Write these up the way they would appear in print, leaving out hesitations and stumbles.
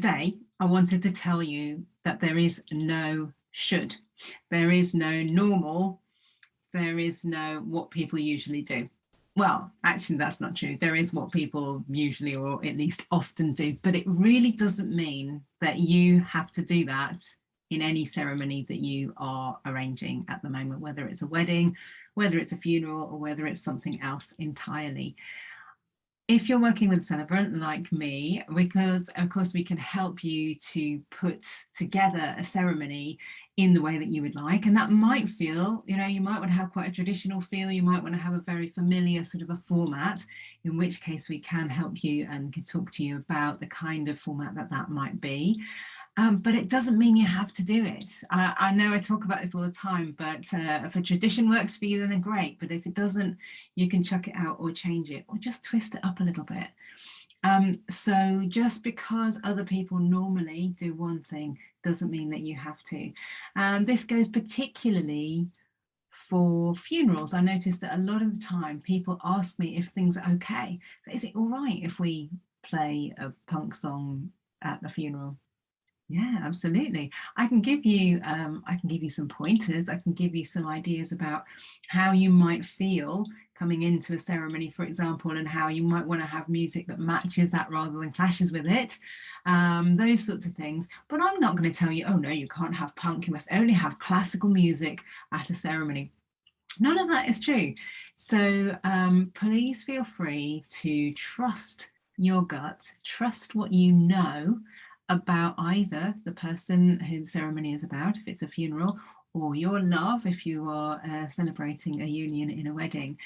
today I wanted to tell you that there is no should. There is no normal. There is no what people usually do. Well, actually, that's not true. There is what people usually or at least often do, but it really doesn't mean that you have to do that in any ceremony that you are arranging at the moment, whether it's a wedding, whether it's a funeral, or whether it's something else entirely. If you're working with a celebrant like me, because of course we can help you to put together a ceremony in the way that you would like, and that might feel, you might want to have quite a traditional feel, you might want to have a very familiar sort of a format, in which case we can help you and can talk to you about the kind of format that might be. But it doesn't mean you have to do it. I know I talk about this all the time, but if a tradition works for you, then great. But if it doesn't, you can chuck it out or change it or just twist it up a little bit. So just because other people normally do one thing doesn't mean that you have to. This goes particularly for funerals. I noticed that a lot of the time people ask me if things are okay. So is it all right if we play a punk song at the funeral? Yeah, absolutely. I can give you some pointers. I can give you some ideas about how you might feel coming into a ceremony, for example, and how you might want to have music that matches that rather than clashes with it. Those sorts of things. But I'm not going to tell you, oh no, you can't have punk. You must only have classical music at a ceremony. None of that is true. So please feel free to trust your gut, trust what you know about either the person who the ceremony is about, if it's a funeral, or your love, if you are celebrating a union in a wedding.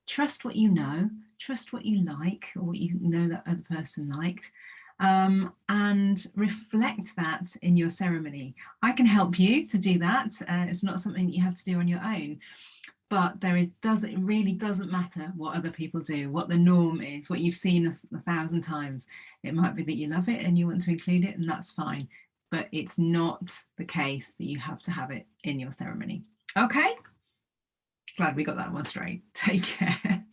Trust what you know, trust what you like, or what you know that other person liked, and reflect that in your ceremony. I can help you to do that. It's not something that you have to do on your own. But it really doesn't matter what other people do, what the norm is, what you've seen a thousand times. It might be that you love it and you want to include it, and that's fine. But it's not the case that you have to have it in your ceremony. Okay? Glad we got that one straight. Take care.